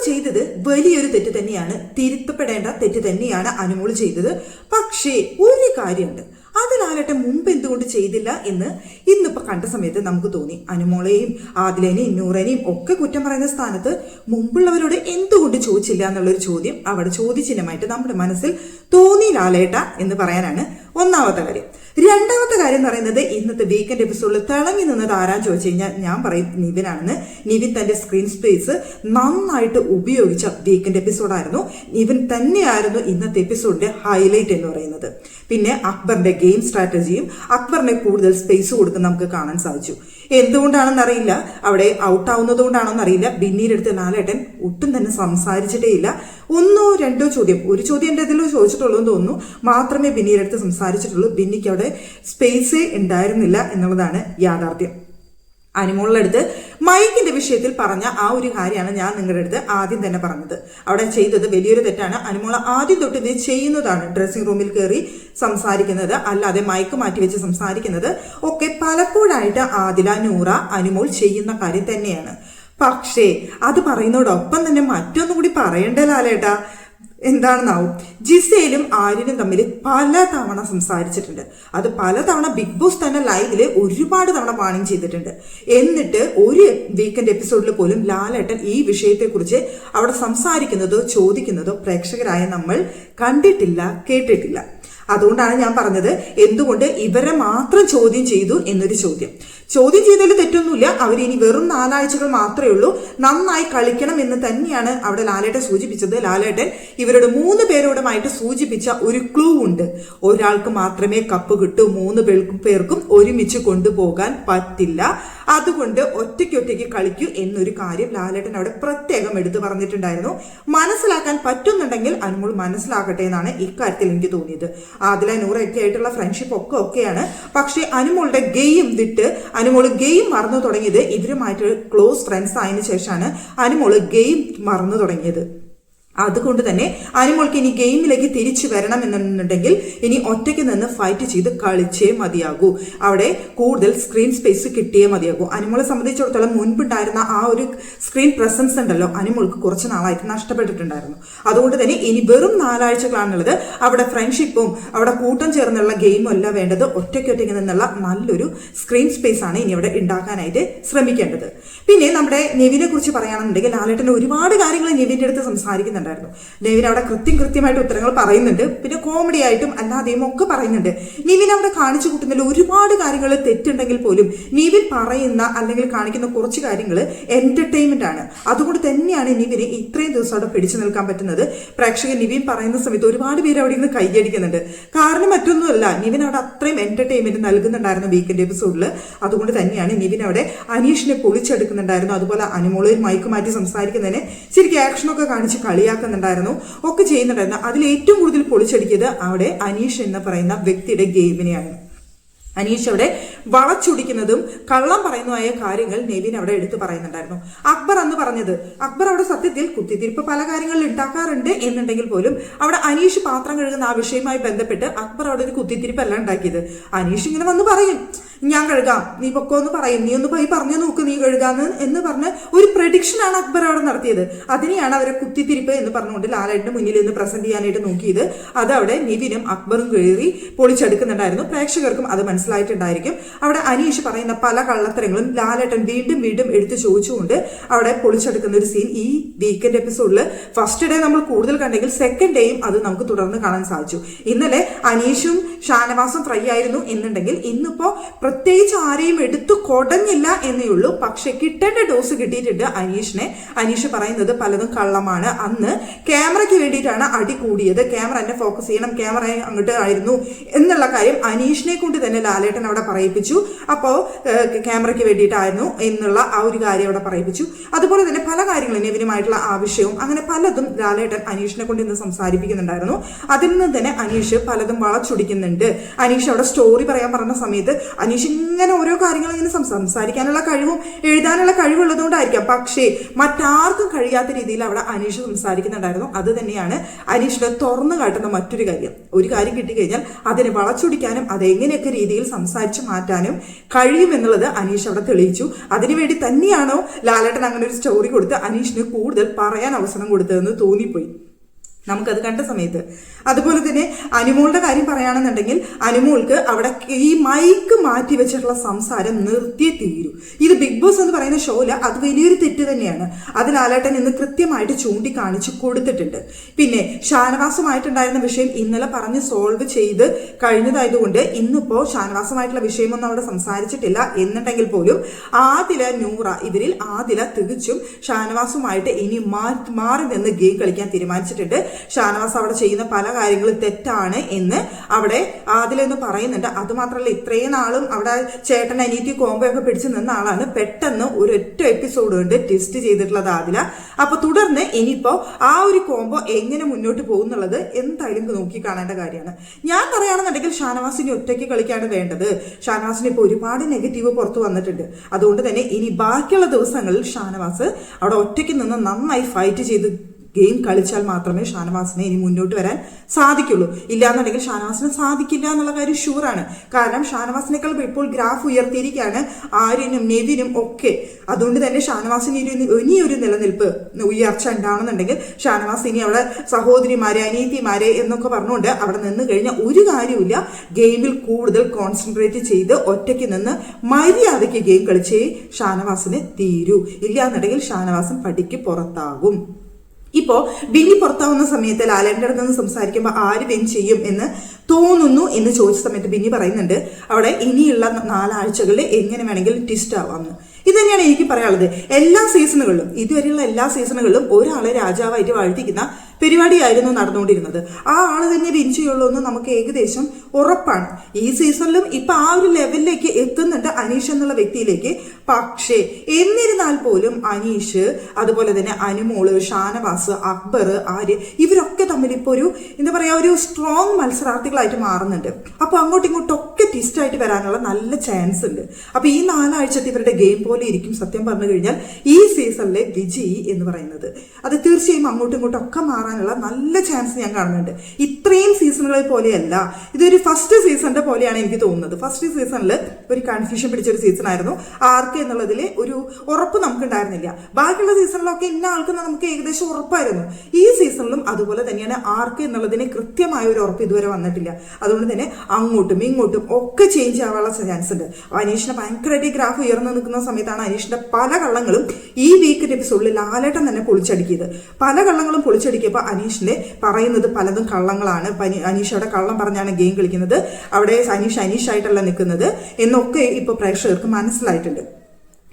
ചെയ്തത് വലിയൊരു തെറ്റ് തന്നെയാണ്, തിരുത്തപ്പെടേണ്ട തെറ്റ് തന്നെയാണ് അനുമോള് ചെയ്തത്. പക്ഷേ ഒരു കാര്യമുണ്ട്, അത് ലാലേട്ടൻ മുമ്പ് എന്തുകൊണ്ട് ചെയ്തില്ല എന്ന് ഇന്നിപ്പോ കണ്ട സമയത്ത് നമുക്ക് തോന്നി. അനുമോളെയും ആദിലേനെയും നൂറേനെയും ഒക്കെ കുറ്റം പറയുന്ന സ്ഥാനത്ത് മുമ്പുള്ളവരോട് എന്തുകൊണ്ട് ചോദിച്ചില്ല എന്നുള്ളൊരു ചോദ്യം അവിടെ ചോദ്യചിഹ്നമായിട്ട് നമ്മുടെ മനസ്സിൽ തോന്നി ലാലേട്ട എന്ന് പറയാനാണ് ഒന്നാമത്തെ കാര്യം. രണ്ടാമത്തെ കാര്യം എന്ന് പറയുന്നത്, ഇന്നത്തെ വീക്കെൻഡ് എപ്പിസോഡിൽ തിളങ്ങി നിന്നത് ആരാന്ന് ചോദിച്ചു കഴിഞ്ഞാൽ ഞാൻ പറയും നിവിനാണെന്ന്. നിവിൻ തന്റെ സ്ക്രീൻ സ്പേസ് നന്നായിട്ട് ഉപയോഗിച്ച വീക്കെൻഡ് എപ്പിസോഡായിരുന്നു. നിവിൻ തന്നെയായിരുന്നു ഇന്നത്തെ എപ്പിസോഡിന്റെ ഹൈലൈറ്റ് എന്ന് പറയുന്നത്. പിന്നെ അക്ബറിന്റെ ഗെയിം സ്ട്രാറ്റജിയും അക്ബറിനെ കൂടുതൽ സ്പേസ് കൊടുക്കുന്ന നമുക്ക് കാണാൻ സാധിച്ചു. എന്തുകൊണ്ടാണെന്ന് അറിയില്ല, അവിടെ ഔട്ടാവുന്നത് കൊണ്ടാണോന്ന് അറിയില്ല, ബിന്നിയുടെ അടുത്ത് ലാലേട്ടൻ ഒട്ടും തന്നെ സംസാരിച്ചിട്ടേ ഇല്ല. ഒന്നോ രണ്ടോ ചോദ്യം, ഒരു ചോദ്യം എൻ്റെ ഇതിൽ ചോദിച്ചിട്ടുള്ളൂ എന്ന് തോന്നുന്നു, മാത്രമേ ബിന്നിയുടെ അടുത്ത് സംസാരിച്ചിട്ടുള്ളൂ. ബിന്നിക്ക് അവിടെ സ്പേസേ ഉണ്ടായിരുന്നില്ല എന്നുള്ളതാണ് യാഥാർത്ഥ്യം. അനുമോളുടെ അടുത്ത് മൈക്കിന്റെ വിഷയത്തിൽ പറഞ്ഞ ആ ഒരു കാര്യമാണ് ഞാൻ നിങ്ങളുടെ അടുത്ത് ആദ്യം തന്നെ പറഞ്ഞത്. അവിടെ ചെയ്തത് വലിയൊരു തെറ്റാണ്. അനുമോള ആദ്യം തൊട്ട് ഇത് ചെയ്യുന്നതാണ്, ഡ്രസ്സിംഗ് റൂമിൽ കയറി സംസാരിക്കുന്നത്, അല്ലാതെ മൈക്ക് മാറ്റിവെച്ച് സംസാരിക്കുന്നത് ഒക്കെ പലപ്പോഴായിട്ട് ആദില, നൂറ, അനുമോൾ ചെയ്യുന്ന കാര്യം തന്നെയാണ്. പക്ഷേ അത് പറയുന്നതോടൊപ്പം തന്നെ മറ്റൊന്നും കൂടി പറയണ്ടേ ലാലേട്ടാ, എന്താണെന്നാവും. ജിസയിലും ആര്യനും തമ്മിൽ പല തവണ സംസാരിച്ചിട്ടുണ്ട്. അത് പലതവണ ബിഗ് ബോസ് തന്നെ ലൈവില് ഒരുപാട് തവണ വാണിംഗ് ചെയ്തിട്ടുണ്ട്. എന്നിട്ട് ഒരു വീക്കെൻഡ് എപ്പിസോഡിൽ പോലും ലാലേട്ടൻ ഈ വിഷയത്തെക്കുറിച്ച് അവിടെ സംസാരിക്കുന്നതോ ചോദിക്കുന്നതോ പ്രേക്ഷകരായ നമ്മൾ കണ്ടിട്ടില്ല, കേട്ടിട്ടില്ല. അതുകൊണ്ടാണ് ഞാൻ പറഞ്ഞത്, എന്തുകൊണ്ട് ഇവരെ മാത്രം ചോദ്യം ചെയ്തു എന്നൊരു ചോദ്യം ചെയ്തതിൽ തെറ്റൊന്നുമില്ല. അവരിനി വെറും 4 ആഴ്ചകൾ മാത്രമേ ഉള്ളൂ, നന്നായി കളിക്കണം എന്ന് തന്നെയാണ് അവിടെ ലാലേട്ടൻ സൂചിപ്പിച്ചത്. ലാലേട്ടൻ ഇവരുടെ 3 പേരോടുമായിട്ട് സൂചിപ്പിച്ച ഒരു ക്ലൂ ഉണ്ട്. ഒരാൾക്ക് മാത്രമേ കപ്പ് കിട്ടൂ, 3 പേർക്കും ഒരുമിച്ച് കൊണ്ടുപോകാൻ പറ്റില്ല, അതുകൊണ്ട് ഒറ്റയ്ക്ക് കളിക്കൂ എന്നൊരു കാര്യം ലാലേട്ടൻ അവിടെ പ്രത്യേകം എടുത്തു പറഞ്ഞിട്ടുണ്ടായിരുന്നു. മനസ്സിലാക്കാൻ പറ്റുന്നുണ്ടെങ്കിൽ അനുമോൾ മനസ്സിലാക്കട്ടെ എന്നാണ് ഇക്കാര്യത്തിൽ എനിക്ക് തോന്നിയത്. ആദില, നൂറൊക്കെ ആയിട്ടുള്ള ഫ്രണ്ട്ഷിപ്പ് ഒക്കെയാണ്. പക്ഷെ അനുമോളുടെ ഗെയിം വിട്ട് അനുമോള് ഗെയിം മറന്നു തുടങ്ങിയത് ഇവരുമായിട്ട് ക്ലോസ് ഫ്രണ്ട്സ് ആയതിനു ശേഷമാണ് അനുമോള് ഗെയിം മറന്നു തുടങ്ങിയത്. അതുകൊണ്ട് തന്നെ അനുമോൾക്ക് ഇനി ഗെയിമിലേക്ക് തിരിച്ചു വരണം എന്നുണ്ടെങ്കിൽ ഇനി ഒറ്റയ്ക്ക് നിന്ന് ഫൈറ്റ് ചെയ്ത് കളിച്ചേ മതിയാകൂ. അവിടെ കൂടുതൽ സ്ക്രീൻ സ്പേസ് കിട്ടിയേ മതിയാകൂ. അനുമോളെ സംബന്ധിച്ചിടത്തോളം മുൻപുണ്ടായിരുന്ന ആ ഒരു സ്ക്രീൻ പ്രസൻസ് ഉണ്ടല്ലോ, അനുമോൾക്ക് കുറച്ച് നാളായിട്ട് നഷ്ടപ്പെട്ടിട്ടുണ്ടായിരുന്നു. അതുകൊണ്ട് തന്നെ ഇനി വെറും 4 ആഴ്ചകളാണുള്ളത്. അവിടെ ഫ്രണ്ട്ഷിപ്പും അവിടെ കൂട്ടം ചേർന്നുള്ള ഗെയിമും അല്ല വേണ്ടത്, ഒറ്റയ്ക്ക് നിന്നുള്ള നല്ലൊരു സ്ക്രീൻ സ്പേസ് ആണ് ഇനി അവിടെ ഉണ്ടാക്കാനായിട്ട് ശ്രമിക്കേണ്ടത്. പിന്നെ നമ്മുടെ നെവിനെ കുറിച്ച് പറയുകയാണെന്നുണ്ടെങ്കിൽ ലാലേട്ടൻ ഒരുപാട് കാര്യങ്ങൾ നെവിന്റെ അടുത്ത് സംസാരിക്കുന്നുണ്ട്. നിവിൻ അവിടെ കൃത്യമായിട്ട് ഉത്തരങ്ങൾ പറയുന്നുണ്ട്. പിന്നെ കോമഡി ആയിട്ടും അല്ലാതെയും ഒക്കെ പറയുന്നുണ്ട്. നിവിൻ അവിടെ കാണിച്ചു കൂട്ടുന്നതിൽ ഒരുപാട് കാര്യങ്ങൾ തെറ്റുണ്ടെങ്കിൽ പോലും നിവിൻ പറയുന്ന അല്ലെങ്കിൽ കാണിക്കുന്ന കുറച്ച് കാര്യങ്ങൾ എന്റർടൈൻമെന്റ് ആണ്. അതുകൊണ്ട് തന്നെയാണ് നിവിന് ഇത്രയും ദിവസം അവിടെ പിടിച്ചു നിൽക്കാൻ പറ്റുന്നത്. പ്രേക്ഷകർ നിവിൻ പറയുന്ന സമയത്ത് ഒരുപാട് പേര് അവിടെ നിന്ന് കൈയടിക്കുന്നുണ്ട്. കാരണം മറ്റൊന്നുമല്ല, നിവിൻ അവിടെ അത്രയും എന്റർടൈൻമെന്റ് നൽകുന്നുണ്ടായിരുന്നു വീക്കെൻഡ് എപ്പിസോഡിൽ. അതുകൊണ്ട് തന്നെയാണ് നിവിൻ അവിടെ അനീഷിനെ പൊളിച്ചെടുക്കുന്നുണ്ടായിരുന്നു. അതുപോലെ അനുമോളിൽ മൈക്ക് മാറ്റി സംസാരിക്കുന്നതിന് ശരിക്കും ആക്ഷനൊക്കെ കാണിച്ച് കളിയാക്കുന്നുണ്ടായിരുന്നു, ഒക്കെ ചെയ്യുന്നുണ്ടായിരുന്നു. അതിൽ ഏറ്റവും കൂടുതൽ പൊളിച്ചടിക്കിയത് അവിടെ അനീഷ് എന്ന് പറയുന്ന വ്യക്തിയുടെ ഗെയിമിനെയാണ്. അനീഷ് അവിടെ വളച്ചൊടിക്കുന്നതും കള്ളം പറയുന്നതുമായ കാര്യങ്ങൾ നെവിൻ അവിടെ എടുത്തു പറയുന്നുണ്ടായിരുന്നു. അക്ബർ അന്ന് പറഞ്ഞത്, അക്ബർ അവിടെ സത്യത്തിൽ കുത്തിത്തിരിപ്പ് പല കാര്യങ്ങളിൽ ഉണ്ടാക്കാറുണ്ട് എന്നുണ്ടെങ്കിൽ പോലും അവിടെ അനീഷ് പാത്രം കഴുകുന്ന ആ വിഷയവുമായി ബന്ധപ്പെട്ട് അക്ബർ അവിടെ ഒരു കുത്തിത്തിരിപ്പല്ല ഉണ്ടാക്കിയത്. അനീഷ് ഇങ്ങനെ വന്ന് പറയും, ഞാൻ കഴുകാം, നീ പൊക്കോ എന്ന് പറയും, നീ ഒന്ന് പോയി പറഞ്ഞു നോക്ക് നീ കഴുകാന്ന് എന്ന് പറഞ്ഞ് ഒരു പ്രഡിക്ഷനാണ് അക്ബർ അവിടെ നടത്തിയത്. അതിനെയാണ് അവരെ കുത്തിത്തിരിപ്പ് എന്ന് പറഞ്ഞുകൊണ്ട് ലാലേട്ടന്റെ മുന്നിൽ നിന്ന് പ്രസന്റ് ചെയ്യാനായിട്ട് നോക്കിയത്. അത് അവിടെ നിവിനും അക്ബറും കയറി പൊളിച്ചെടുക്കുന്നുണ്ടായിരുന്നു. പ്രേക്ഷകർക്കും അത് മനസ്സിലായിട്ടുണ്ടായിരിക്കും. അവിടെ അനീഷ് പറയുന്ന പല കള്ളത്തരങ്ങളും ലാലേട്ടൻ വീണ്ടും എടുത്ത് ചോദിച്ചുകൊണ്ട് അവിടെ പൊളിച്ചെടുക്കുന്ന ഒരു സീൻ ഈ വീക്കെൻഡ് എപ്പിസോഡിൽ ഫസ്റ്റ് ഡേ നമ്മൾ കൂടുതൽ കണ്ടെങ്കിൽ സെക്കൻഡ് ഡേയും അത് നമുക്ക് തുടർന്ന് കാണാൻ സാധിച്ചു. ഇന്നലെ അനീഷും ഷാനവാസും ഫ്രൈ ആയിരുന്നു എന്നുണ്ടെങ്കിൽ ഇന്നിപ്പോ പ്രത്യേകിച്ച് ആരെയും എടുത്തു കൊടഞ്ഞില്ല എന്നേ ഉള്ളൂ. പക്ഷെ കിട്ടേണ്ട ഡോസ് കിട്ടിയിട്ടുണ്ട് അനീഷിനെ. അനീഷ് പറയുന്നത് പലതും കള്ളമാണ്. അന്ന് ക്യാമറയ്ക്ക് വേണ്ടിയിട്ടാണ് അടി കൂടിയത്, ക്യാമറ എന്നെ ഫോക്കസ് ചെയ്യണം, ക്യാമറ അങ്ങോട്ട് ആയിരുന്നു എന്നുള്ള കാര്യം അനീഷിനെ കൊണ്ട് തന്നെ ലാലേട്ടൻ അവിടെ പറയിപ്പിച്ചു. അപ്പോൾ ക്യാമറയ്ക്ക് വേണ്ടിയിട്ടായിരുന്നു എന്നുള്ള ആ ഒരു കാര്യം അവിടെ പറയിപ്പിച്ചു. അതുപോലെ തന്നെ പല കാര്യങ്ങളും നെവിനുമായിട്ടുള്ള ആവശ്യവും അങ്ങനെ പലതും ലാലേട്ടൻ അനീഷിനെ കൊണ്ട് ഇന്ന് സംസാരിപ്പിക്കുന്നുണ്ടായിരുന്നു. അതിൽ നിന്ന് തന്നെ അനീഷ് പലതും വളച്ചൊടിക്കുന്നുണ്ട്. ചെയ്യുന്നുണ്ട്. അനീഷ് അവിടെ സ്റ്റോറി പറയാൻ പറഞ്ഞ സമയത്ത് അനീഷ് ഇങ്ങനെ ഓരോ കാര്യങ്ങൾ ഇങ്ങനെ സംസാരിക്കാനുള്ള കഴിവും എഴുതാനുള്ള കഴിവുള്ളതുകൊണ്ടായിരിക്കാം, പക്ഷേ മറ്റാർക്കും കഴിയാത്ത രീതിയിൽ അവിടെ അനീഷ് സംസാരിക്കുന്നുണ്ടായിരുന്നു. അത് തന്നെയാണ് അനീഷിനെ തുറന്നു കാട്ടുന്ന മറ്റൊരു കാര്യം. ഒരു കാര്യം കിട്ടിക്കഴിഞ്ഞാൽ അതിനെ വളച്ചൊടിക്കാനും അതെങ്ങനെയൊക്കെ രീതിയിൽ സംസാരിച്ച് മാറ്റാനും കഴിയുമെന്നുള്ളത് അനീഷ് അവിടെ തെളിയിച്ചു. അതിനുവേണ്ടി തന്നെയാണോ ലാലേട്ടൻ അങ്ങനെ ഒരു സ്റ്റോറി കൊടുത്ത് അനീഷിന് കൂടുതൽ പറയാൻ അവസരം കൊടുത്തതെന്ന് തോന്നിപ്പോയി നമുക്കത് കണ്ട സമയത്ത്. അതുപോലെ തന്നെ അനുമോളുടെ കാര്യം പറയുകയാണെന്നുണ്ടെങ്കിൽ അനുമോൾക്ക് അവിടെ ഈ മൈക്ക് മാറ്റി വെച്ചിട്ടുള്ള സംസാരം നിർത്തിയേ തീരൂ. ഇത് ബിഗ് ബോസ് എന്ന് പറയുന്ന ഷോയില് അത് വലിയൊരു തെറ്റ് തന്നെയാണ്. അത് ലാലേട്ടൻ ഇന്ന് കൃത്യമായിട്ട് ചൂണ്ടിക്കാണിച്ച് കൊടുത്തിട്ടുണ്ട്. പിന്നെ ഷാനവാസുമായിട്ടുണ്ടായിരുന്ന വിഷയം ഇന്നലെ പറഞ്ഞ് സോൾവ് ചെയ്ത് കഴിഞ്ഞതായതുകൊണ്ട് ഇന്നിപ്പോ ഷാനവാസുമായിട്ടുള്ള വിഷയമൊന്നും അവിടെ സംസാരിച്ചിട്ടില്ല. എന്നുണ്ടെങ്കിൽ പോലും ആദില, നൂറ ഇവരിൽ ആദില തികച്ചും ഷാനവാസുമായിട്ട് ഇനി മാറി നിന്ന് ഗെയിം കളിക്കാൻ തീരുമാനിച്ചിട്ടുണ്ട്. ഷാനവാസ് അവിടെ ചെയ്യുന്ന പല കാര്യങ്ങളും തെറ്റാണ് എന്ന് അവിടെ ആദിലെന്ന് പറയുന്നുണ്ട്. അതുമാത്രമല്ല, ഇത്രയും നാളും അവിടെ ചേട്ടൻ അനീതി കോംബോ ഒക്കെ പിടിച്ചു നിന്ന ആളാണ്. പെട്ടെന്ന് ഒരൊറ്റ എപ്പിസോഡ് കൊണ്ട് ടെസ്റ്റ് ചെയ്തിട്ടുള്ളത് ആദില. അപ്പൊ തുടർന്ന് ഇനിയിപ്പോ ആ ഒരു കോംബോ എങ്ങനെ മുന്നോട്ട് പോകുന്നുള്ളത് എന്തായാലും നോക്കി കാണേണ്ട കാര്യമാണ്. ഞാൻ പറയുകയാണെന്നുണ്ടെങ്കിൽ ഷാനവാസിനെ ഒറ്റയ്ക്ക് കളിക്കാണ് വേണ്ടത്. ഷാനവാസിന് ഇപ്പോൾ ഒരുപാട് നെഗറ്റീവ് പുറത്തു വന്നിട്ടുണ്ട്. അതുകൊണ്ട് തന്നെ ഇനി ബാക്കിയുള്ള ദിവസങ്ങളിൽ ഷാനവാസ് അവിടെ ഒറ്റയ്ക്ക് നിന്ന് നന്നായി ഫൈറ്റ് ചെയ്ത് ഗെയിം കളിച്ചാൽ മാത്രമേ ഷാനവാസിനെ ഇനി മുന്നോട്ട് വരാൻ സാധിക്കുള്ളൂ. ഇല്ലാന്നുണ്ടെങ്കിൽ ഷാനവാസിന് സാധിക്കില്ല എന്നുള്ള കാര്യം ഷുവറാണ്. കാരണം ഷാനവാസിനേക്കാൾ ഇപ്പോൾ ഗ്രാഫ് ഉയർത്തിയിരിക്കുകയാണ് ആര്യനും നെവിനും ഒക്കെ. അതുകൊണ്ട് തന്നെ ഷാനവാസിന് ഇനിയൊരു നിലനിൽപ്പ് ഉയർച്ച ഉണ്ടാവണമെന്നുണ്ടെങ്കിൽ ഷാനവാസ് ഇനി അവിടെ സഹോദരിമാരെ, അനീതിമാരെ എന്നൊക്കെ പറഞ്ഞുകൊണ്ട് അവിടെ നിന്ന് കഴിഞ്ഞാൽ ഒരു കാര്യമില്ല. ഗെയിമിൽ കൂടുതൽ കോൺസെൻട്രേറ്റ് ചെയ്ത് ഒറ്റയ്ക്ക് നിന്ന് മര്യാദയ്ക്ക് ഗെയിം കളിച്ചേ ഷാനവാസിന് തീരൂ. ഇല്ലാന്നുണ്ടെങ്കിൽ ഷാനവാസൻ പടിക്ക് പുറത്താകും. ഇപ്പോ ബിന്നി പുറത്താവുന്ന സമയത്ത് ലാലേട്ടൻ്റെ അടുത്ത് നിന്ന് സംസാരിക്കുമ്പോൾ ആര് വിൻ ചെയ്യും എന്ന് തോന്നുന്നു എന്ന് ചോദിച്ച സമയത്ത് ബിന്നി പറയുന്നുണ്ട് അവിടെ ഇനിയുള്ള 4 ആഴ്ചകളിൽ എങ്ങനെ വേണമെങ്കിലും ട്വിസ്റ്റ് ആവാമെന്ന്. ഇത് തന്നെയാണ് എനിക്ക് പറയാനുള്ളത്. എല്ലാ സീസണുകളിലും, ഇതുവരെയുള്ള എല്ലാ സീസണുകളിലും ഒരാളെ രാജാവായിട്ട് വാഴ്ത്തിക്കുന്ന പരിപാടിയായിരുന്നു നടന്നുകൊണ്ടിരുന്നത്. ആ ആള് തന്നെ വിൻ ചെയ്യുള്ളൂ എന്ന് നമുക്ക് ഏകദേശം ഉറപ്പാണ്. ഈ സീസണിലും ഇപ്പൊ ആ ഒരു ലെവലിലേക്ക് എത്തുന്നുണ്ട് അനീഷ് എന്നുള്ള വ്യക്തിയിലേക്ക്. പക്ഷേ എന്നിരുന്നാൽ പോലും അനീഷ്, അതുപോലെ തന്നെ അനുമോള്, ഷാനവാസ്, അക്ബർ, ആര്യ ഇവരൊക്കെ തമ്മിൽ ഇപ്പൊ ഒരു എന്താ പറയാ ഒരു സ്ട്രോങ് മത്സരാർത്ഥികളായിട്ട് മാറുന്നുണ്ട്. അപ്പൊ അങ്ങോട്ടും ഇങ്ങോട്ടും ഒക്കെ ട്വിസ്റ്റ് ആയിട്ട് വരാനുള്ള നല്ല ചാൻസ് ഉണ്ട്. അപ്പൊ ഈ 4 ആഴ്ചത്തെ ഇവരുടെ ഗെയിം പോലെ ഇരിക്കും സത്യം പറഞ്ഞു കഴിഞ്ഞാൽ ഈ സീസണിലെ വിജയി എന്ന് പറയുന്നത്. അത് തീർച്ചയായും അങ്ങോട്ടും ഇങ്ങോട്ടും ഒക്കെ മാറാനുള്ള നല്ല ചാൻസ് ഞാൻ കാണുന്നുണ്ട്. ഇത്രയും സീസണുകളെ പോലെയല്ല, ഇതൊരു ഫസ്റ്റ് സീസണിന്റെ പോലെയാണ് എനിക്ക് തോന്നുന്നത്. ഫസ്റ്റ് സീസണിൽ ഒരു കൺഫ്യൂഷൻ പിടിച്ചൊരു സീസൺ ആയിരുന്നു. ആർക്ക് എന്നുള്ളതിൽ ഒരു ഉറപ്പ് നമുക്ക് ഉണ്ടായിരുന്നില്ല. ബാക്കിയുള്ള സീസണിലൊക്കെ ഇന്ന ആൾക്ക് നമുക്ക് ഏകദേശം ഉറപ്പായിരുന്നു. ഈ സീസണിലും അതുപോലെ തന്നെയാണ്. ആർക്ക് എന്നുള്ളതിന് കൃത്യമായ ഒരു ഉറപ്പ് ഇതുവരെ വന്നിട്ടില്ല. അതുകൊണ്ട് തന്നെ അങ്ങോട്ടും ഇങ്ങോട്ടും ഒക്കെ ചേഞ്ച് ആവാനുള്ള ചാൻസ് ഉണ്ട്. അനീഷിനെ ഭയങ്കരമായിട്ട് ഗ്രാഫ് ഉയർന്നു നിൽക്കുന്ന സമയത്താണ് അനീഷിന്റെ പല കള്ളങ്ങളും ഈ വീക്കിന്റെ എപ്പിസോഡിൽ ലാലേട്ടൻ തന്നെ പൊളിച്ചടുക്കിയത്. പല കള്ളങ്ങളും പൊളിച്ചടുക്കിയപ്പോൾ അനീഷിന്റെ പറയുന്നത് പലതും കള്ളങ്ങളാണ്. അനീഷ് അവിടെ കള്ളം പറഞ്ഞാണ് ഗെയിം കളിക്കുന്നത്, അവിടെ അനീഷായിട്ടല്ല നിൽക്കുന്നത് എന്നൊക്കെ ഇപ്പൊ പ്രേക്ഷകർക്ക് മനസ്സിലായിട്ടുണ്ട്.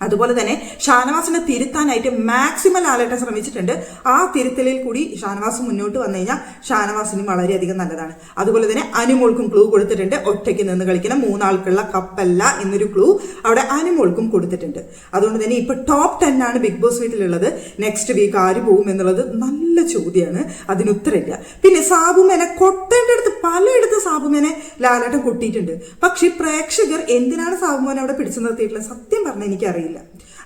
അതുപോലെ തന്നെ ഷാനവാസിനെ തിരുത്താനായിട്ട് മാക്സിമം ലാലേട്ടൻ ശ്രമിച്ചിട്ടുണ്ട്. ആ തിരുത്തലിൽ കൂടി ഷാനവാസ് മുന്നോട്ട് വന്നു കഴിഞ്ഞാൽ ഷാനവാസിനും വളരെയധികം നല്ലതാണ്. അതുപോലെ തന്നെ അനുമോൾക്കും ക്ലൂ കൊടുത്തിട്ടുണ്ട്. ഒറ്റയ്ക്ക് നിന്ന് കളിക്കണം, 3 ആൾക്കുള്ള കപ്പല്ല എന്നൊരു ക്ലൂ അവിടെ അനുമോൾക്കും കൊടുത്തിട്ടുണ്ട്. അതുകൊണ്ട് തന്നെ ഇപ്പൊ ടോപ്പ് 10 ആണ് ബിഗ് ബോസ് വീട്ടിലുള്ളത്. നെക്സ്റ്റ് വീക്ക് ആര് പോകും എന്നുള്ളത് നല്ല ചോദ്യമാണ്, അതിന് ഉത്തരമില്ല. പിന്നെ സാബുമേനെ കൊട്ടേണ്ട അടുത്ത് പലയിടത്ത് സാബുമേനെ ലാലേട്ടൻ കൊട്ടിയിട്ടുണ്ട്. പക്ഷെ പ്രേക്ഷകർ എന്തിനാണ് സാബുമേനെ അവിടെ പിടിച്ചു നിർത്തിയിട്ടുള്ളത് സത്യം പറഞ്ഞാൽ എനിക്കറിയില്ല.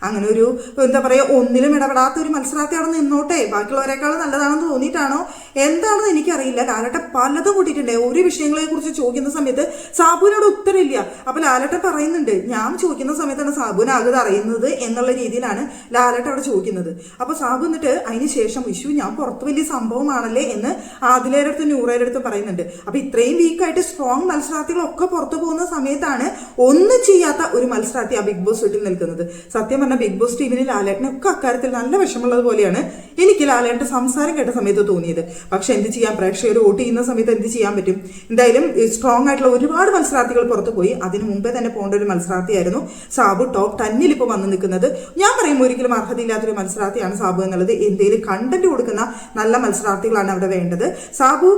അങ്ങനെ ഒരു എന്താ പറയാ ഒന്നിലും ഇടപെടാത്ത ഒരു മത്സരാർത്ഥി അവിടെ നിന്നോട്ടെ, ബാക്കിയുള്ളവരെക്കാളും നല്ലതാണെന്ന് തോന്നിയിട്ടാണോ എന്താണെന്ന് എനിക്കറിയില്ല. ലാലേട്ടൻ പലതും കൂട്ടിയിട്ടുണ്ട്. ഒരു വിഷയങ്ങളെ കുറിച്ച് ചോദിക്കുന്ന സമയത്ത് സാബുവിനോട് ഉത്തരമില്ല. അപ്പൊ ലാലേട്ടൻ പറയുന്നുണ്ട് ഞാൻ ചോദിക്കുന്ന സമയത്താണ് സാബുവിനാകത് അറിയുന്നത് എന്നുള്ള രീതിയിലാണ് ലാലേട്ടൻ അവിടെ ചോദിക്കുന്നത്. അപ്പൊ സാബു എന്നിട്ട് അതിന് ശേഷം ഞാൻ പുറത്ത് വലിയ സംഭവമാണല്ലേ എന്ന് ആദിലയുടെ അടുത്തും നൂറയുടെ അടുത്തും പറയുന്നുണ്ട്. അപ്പൊ ഇത്രയും വീക്കായിട്ട് സ്ട്രോങ് മത്സരാർത്ഥികളൊക്കെ പുറത്തു പോകുന്ന സമയത്താണ് ഒന്നും ചെയ്യാത്ത ഒരു മത്സരാർത്ഥി ആ ബിഗ് ബോസ് വീട്ടിൽ നിൽക്കുന്നത്. സത്യം പറഞ്ഞ ബിഗ് ബോസ് ടീമിന് ലാലേട്ടനൊക്കെ അക്കാര്യത്തിൽ നല്ല വിഷമമുള്ളത് പോലെയാണ് എനിക്ക് ലാലേട്ടൻ്റെ സംസാരം കേട്ട സമയത്ത് തോന്നിയത്. പക്ഷെ എന്ത് ചെയ്യാൻ, പ്രേക്ഷകർ വോട്ട് ചെയ്യുന്ന സമയത്ത് എന്ത് ചെയ്യാൻ പറ്റും. എന്തായാലും സ്ട്രോങ് ആയിട്ടുള്ള ഒരുപാട് മത്സരാർത്ഥികൾ പുറത്തു പോയി. അതിനു മുമ്പേ തന്നെ പോകേണ്ട ഒരു മത്സരാർത്ഥിയായിരുന്നു സാബു. ടോപ്പ് 10 ഇപ്പോൾ വന്ന് നിൽക്കുന്നത്. ഞാൻ പറയുമ്പോൾ ഒരിക്കലും അർഹതയില്ലാത്തൊരു മത്സരാർത്ഥിയാണ് സാബു എന്നുള്ളത്. എന്തെങ്കിലും കണ്ടന്റ് കൊടുക്കുന്ന നല്ല മത്സരാർത്ഥികളാണ് അവിടെ വേണ്ടത്. സാബു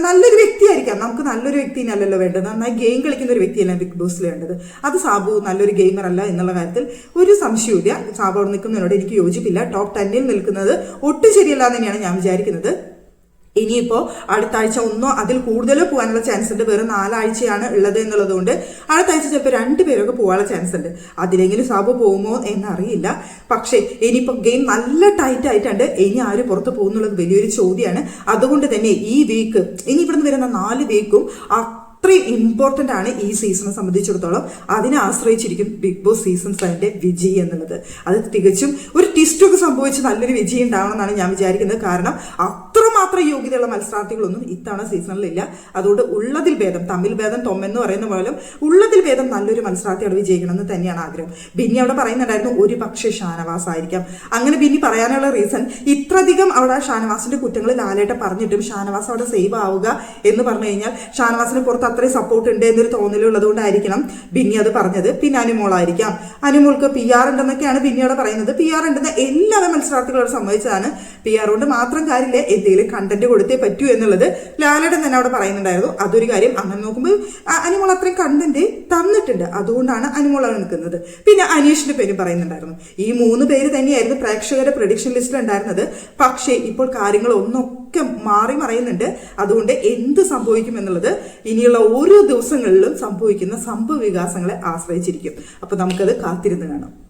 നല്ലൊരു വ്യക്തിയായിരിക്കാം, നമുക്ക് നല്ലൊരു വ്യക്തിനല്ലല്ലോ വേണ്ടത്, നന്നായി ഗെയിം കളിക്കുന്ന ഒരു വ്യക്തിയല്ല ബിഗ് ബോസിൽ വേണ്ടത്. അത് സാബു നല്ലൊരു ഗെയിമർ അല്ല എന്നുള്ള കാര്യത്തിൽ ഒരു സംശയമില്ല. സാബു അവിടെ നിൽക്കുന്നതിനോട് എനിക്ക് യോജിപ്പില്ല. ടോപ്പ് 10 നിൽക്കുന്നത് ഒട്ടും ശരിയല്ല എന്ന് തന്നെയാണ് ഞാൻ വിചാരിക്കുന്നത്. ഇനിയിപ്പോ അടുത്ത ആഴ്ച ഒന്നോ അതിൽ കൂടുതലോ പോകാനുള്ള ചാൻസ് ഉണ്ട്. വെറും 4 ആഴ്ചയാണ് ഉള്ളത് എന്നുള്ളത് കൊണ്ട് അടുത്ത ആഴ്ച ചിലപ്പോൾ 2 പേരൊക്കെ പോകാനുള്ള ചാൻസ് ഉണ്ട്. അതിലെങ്കിലും സാബു പോകുമോ എന്നറിയില്ല. പക്ഷേ ഇനിയിപ്പോ ഗെയിം നല്ല ടൈറ്റ് ആയിട്ടുണ്ട്. ഇനി ആര് പുറത്ത് പോകുന്നുള്ളത് വലിയൊരു ചോദ്യമാണ്. അതുകൊണ്ട് തന്നെ ഈ വീക്ക് ഇനി ഇവിടുന്ന് വരുന്ന 4 വീക്കും അത്രയും ഇമ്പോർട്ടൻ്റ് ആണ് ഈ സീസണെ സംബന്ധിച്ചിടത്തോളം. അതിനെ ആശ്രയിച്ചിരിക്കും ബിഗ് ബോസ് സീസൺ 7ന്റെ വിജയി എന്നുള്ളത്. അത് തികച്ചും ഒരു ട്വിസ്റ്റൊക്കെ സംഭവിച്ച് നല്ലൊരു വിജയം ഉണ്ടാവണമെന്നാണ് ഞാൻ വിചാരിക്കുന്നത്. കാരണം അത്രമാത്രം യോഗ്യതയുള്ള മത്സരാർത്ഥികളൊന്നും ഇത്തവണ സീസണിലില്ല. അതുകൊണ്ട് ഉള്ളതിൽ ഭേദം, തമ്മിൽ ഭേദം തൊമ്മെന്ന് പറയുന്ന പോലെ ഉള്ളതിൽ ഭേദം നല്ലൊരു മത്സരാർത്ഥി അവിടെ വിജയിക്കണമെന്ന് തന്നെയാണ് ആഗ്രഹം. ബിന്നി അവിടെ പറയുന്നുണ്ടായിരുന്നു ഒരു പക്ഷേ ഷാനവാസ് ആയിരിക്കാം. അങ്ങനെ ബിന്നി പറയാനുള്ള റീസൺ, ഇത്രയധികം അവിടെ ഷാനവാസിന്റെ കുറ്റങ്ങൾ ലാലേട്ടൻ പറഞ്ഞിട്ടും ഷാനവാസ് അവിടെ സേവ് ആവുക എന്ന് പറഞ്ഞു കഴിഞ്ഞാൽ ഷാനവാസിന് പുറത്ത് അത്രയും സപ്പോർട്ട് ഉണ്ട് എന്നൊരു തോന്നലുള്ളത് കൊണ്ടായിരിക്കണം ബിന്നി അത് പറഞ്ഞത്. പിന്നെ അനുമോളായിരിക്കാം, അനുമോൾക്ക് PR ഉണ്ടെന്നൊക്കെയാണ് ബിന്നിയോട് പറയുന്നത്. PR ഉണ്ടെന്ന് എല്ലാവരും മത്സരാർത്ഥികളോട് സമ്മതിച്ചതാണ്. PR കൊണ്ട് മാത്രം കാര്യമില്ല, എന്തെങ്കിലും കണ്ടന്റ് കൊടുത്തേ പറ്റൂ എന്നുള്ളത് ലാലേട്ടൻ തന്നെ അവിടെ പറയുന്നുണ്ടായിരുന്നു. അതൊരു കാര്യം. അങ്ങനെ നോക്കുമ്പോൾ അനുമോൾ അത്രയും കണ്ടന്റ് തന്നിട്ടുണ്ട്, അതുകൊണ്ടാണ് അനുമോളാണ് നിൽക്കുന്നത്. പിന്നെ അനീഷിന്റെ പേര് പറയുന്നുണ്ടായിരുന്നു. ഈ 3 പേര് തന്നെയായിരുന്നു പ്രേക്ഷകരുടെ പ്രഡിക്ഷൻ ലിസ്റ്റിൽ ഉണ്ടായിരുന്നത്. പക്ഷേ ഇപ്പോൾ കാര്യങ്ങൾ ഒന്നൊക്കെ മാറി മറയുന്നുണ്ട്. അതുകൊണ്ട് എന്ത് സംഭവിക്കും എന്നുള്ളത് ഇനിയുള്ള ഓരോ ദിവസങ്ങളിലും സംഭവിക്കുന്ന സംഭവ വികാസങ്ങളെ ആശ്രയിച്ചിരിക്കും. അപ്പൊ നമുക്കത് കാത്തിരുന്ന് കാണാം.